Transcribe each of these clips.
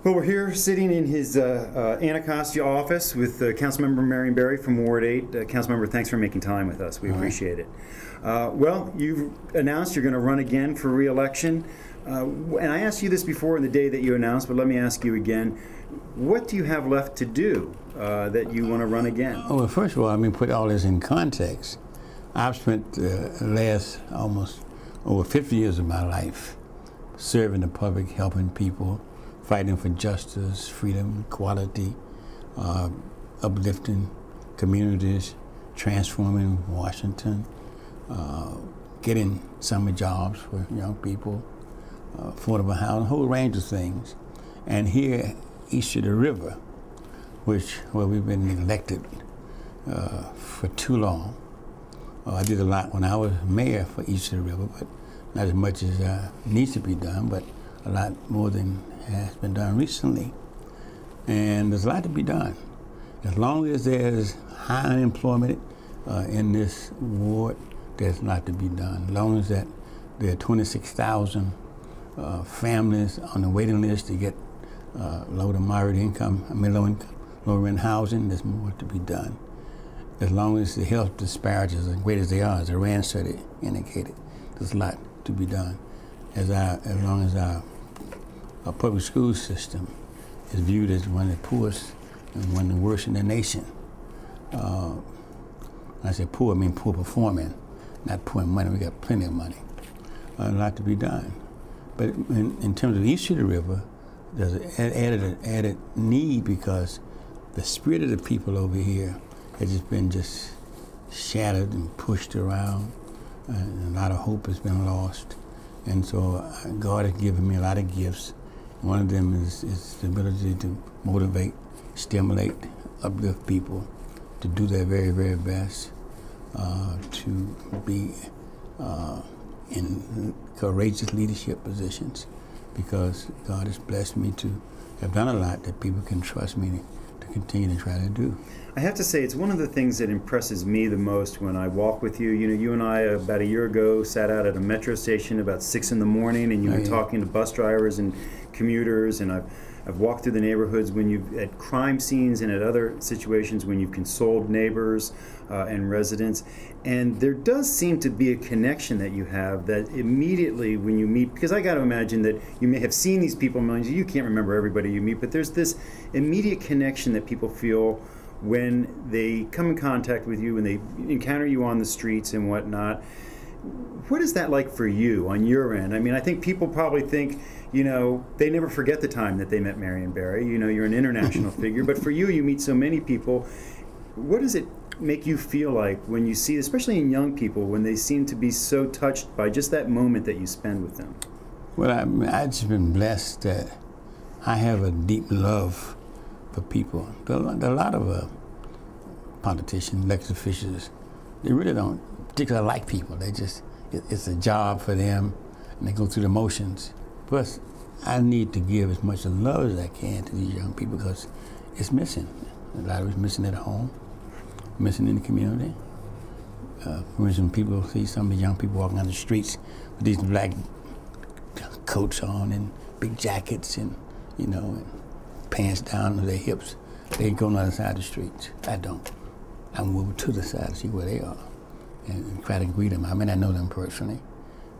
Well, we're here sitting in his Anacostia office with Councilmember Marion Barry from Ward 8. Councilmember, thanks for making time with us. We appreciate it. Well, you've announced you're going to run again for re-election. And I asked you this before in the day that you announced, but let me ask you again. What do you have left to do that you want to run again? Oh, well, first of all, let me put all this in context. I've spent the last almost over 50 years of my life serving the public, helping people, fighting for justice, freedom, equality, uplifting communities, transforming Washington, getting summer jobs for young people, affordable housing, a whole range of things. And here, east of the river, where we've been neglected for too long. I did a lot when I was mayor for east of the river, but not as much as needs to be done, but a lot more than has been done recently. And there's a lot to be done. As long as there's high unemployment in this ward, there's a lot to be done. As long as that there are 26,000 families on the waiting list to get low to moderate income, low rent housing, there's more to be done. As long as the health disparities are as great as they are, as the RAND study indicated, there's a lot to be done. As long as our public school system is viewed as one of the poorest and one of the worst in the nation. When I say poor, I mean poor performing, not poor in money. We got plenty of money. A lot to be done. But in terms of the east of the river, there's an added need because the spirit of the people over here has just been shattered and pushed around, and a lot of hope has been lost. And so God has given me a lot of gifts. One of them is the ability to motivate, stimulate, uplift people to do their very, very best, to be in courageous leadership positions, because God has blessed me to have done a lot that people can trust me to continue to try to do. I have to say, it's one of the things that impresses me the most when I walk with you. You know, you and I about a year ago sat out at a metro station about 6 in the morning, and you were talking to bus drivers and commuters, and I've walked through the neighborhoods when you've at crime scenes and at other situations when you've consoled neighbors and residents, and there does seem to be a connection that you have that immediately when you meet, because I got to imagine that you may have seen these people, you can't remember everybody you meet, but there's this immediate connection that people feel when they come in contact with you, when they encounter you on the streets and whatnot. What is that like for you on your end? I mean, I think people probably think, you know, they never forget the time that they met Marion Barry. You know, you're an international figure, but for you, you meet so many people. What does it make you feel like when you see, especially in young people, when they seem to be so touched by just that moment that you spend with them? Well, I've just been blessed that I have a deep love for people. There are a lot of politicians, elected officials, they really don't particularly like people. They just, it's a job for them, and they go through the motions. Plus, I need to give as much love as I can to these young people because it's missing. A lot of it's missing at home, missing in the community. For instance, people see some of the young people walking on the streets with these black coats on and big jackets and, you know, and pants down to their hips. They go on the other side of the street. I don't. I move to the side to see where they are and try to greet them. I mean, I know them personally,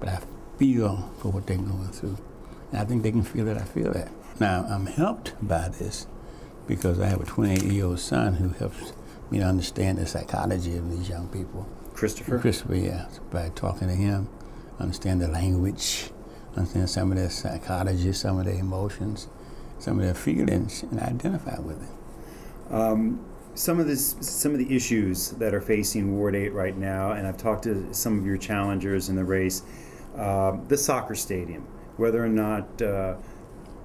but I feel for what they're going through. And I think they can feel that I feel that. Now, I'm helped by this because I have a 28-year-old son who helps me to understand the psychology of these young people. Christopher? Christopher, yeah. By talking to him, understand the language, understand some of their psychology, some of their emotions, some of their feelings, and identify with it. Some of the issues that are facing Ward 8 right now, and I've talked to some of your challengers in the race, the soccer stadium, whether or not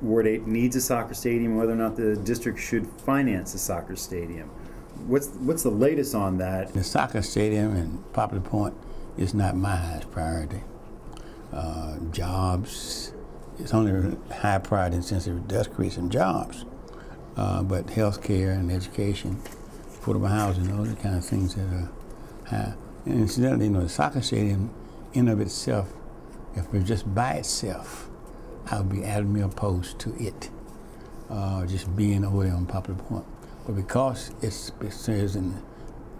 Ward 8 needs a soccer stadium, whether or not the district should finance a soccer stadium. What's the latest on that? The soccer stadium in Poplar Point is not my highest priority. Jobs, it's only a high priority since it does create some jobs. But health care and education, affordable housing, those are the kind of things that are high. And incidentally, you know, the soccer stadium in of itself, if it was just by itself, I would be adamantly opposed to it. just being over there on Poplar Point. But because it says in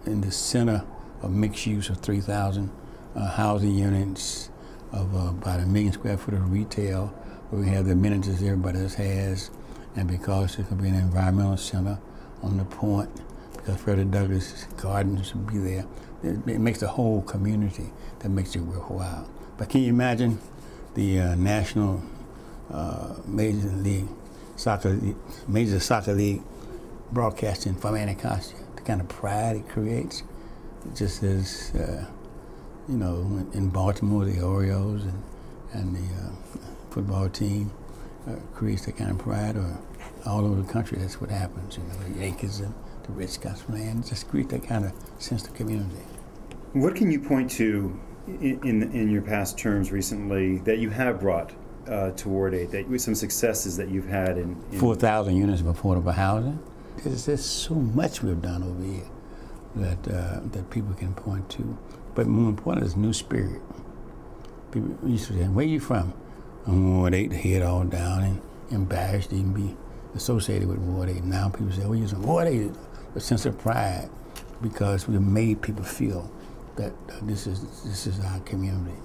the center of mixed use of 3,000 housing units, of about 1 million square foot of retail, where we have the amenities everybody else has, and because it could be an environmental center on the point, because Frederick Douglass Gardens would be there, it makes the whole community that makes it worthwhile. But can you imagine the national Major Soccer League broadcasting from Anacostia, the kind of pride it creates? Just as in Baltimore, the Orioles and the football team creates that kind of pride, or all over the country, that's what happens. The Yankees and the Red Sox land just create that kind of sense of community. What can you point to in your past terms recently that you have brought toward aid, with some successes that you've had in 4,000 units of affordable housing? There's so much we've done over here that people can point to. But more important is new spirit. People used to say, "Where you from?" Ward 8, the head all down and embarrassed to even be associated with Ward 8. Now people say, "Oh, you're from Ward 8," a sense of pride, because we made people feel that this is our community.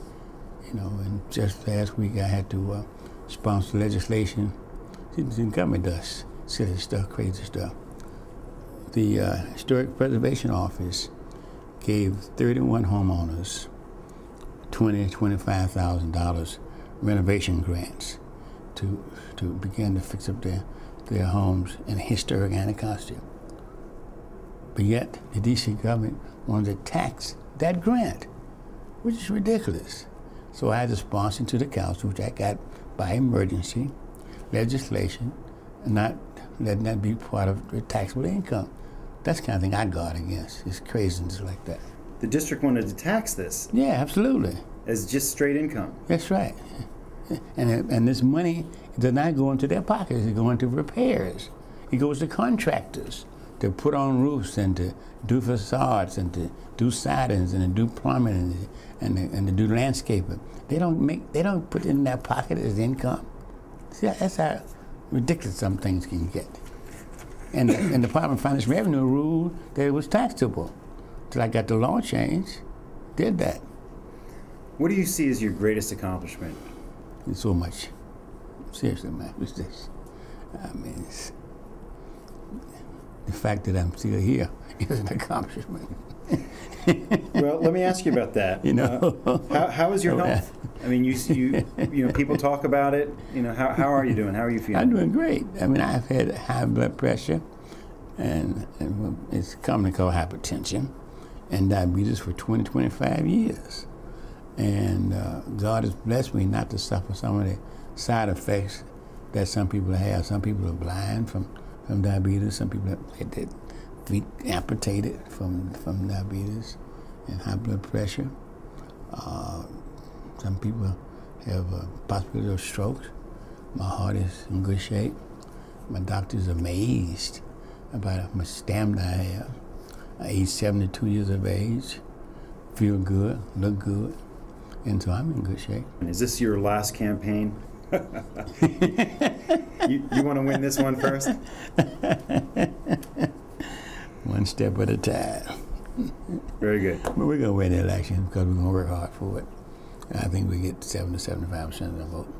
And just last week I had to sponsor legislation. The government does silly stuff, crazy stuff. The Historic Preservation Office gave 31 homeowners $25,000 renovation grants to begin to fix up their homes in historic Anacostia. But yet the D.C. government wanted to tax that grant, which is ridiculous. So I had to sponsor to the council, which I got by emergency, legislation, and not letting that be part of the taxable income. That's the kind of thing I guard against. It's craziness like that. The district wanted to tax this? Yeah, absolutely. As just straight income? That's right. And this money does not go into their pockets. It goes into repairs. It goes to contractors to put on roofs and to do facades and to do sidings and to do plumbing and to do landscaping. They don't put it in their pocket as income. See, that's how ridiculous some things can get. And the Department of Finance Revenue ruled that it was taxable. Till I got the law changed, did that. What do you see as your greatest accomplishment? It's so much. Seriously, man, it's this. I mean, the fact that I'm still here is an accomplishment. Well, let me ask you about that. How is your health? I mean, you people talk about it. How are you doing? How are you feeling? I'm doing great. I mean, I've had high blood pressure, and it's commonly called hypertension, and diabetes for 25 years. And God has blessed me not to suffer some of the side effects that some people have. Some people are blind from diabetes. Some people have their feet amputated from diabetes and high blood pressure. Some people have a possibility of strokes. My heart is in good shape. My doctor's amazed about how much stamina I have. I age 72 years of age, feel good, look good, and so I'm in good shape. Is this your last campaign? You want to win this one first? One step at a time. Very good. But we're going to win the election because we're going to work hard for it. And I think we get 70 to 75% of the vote.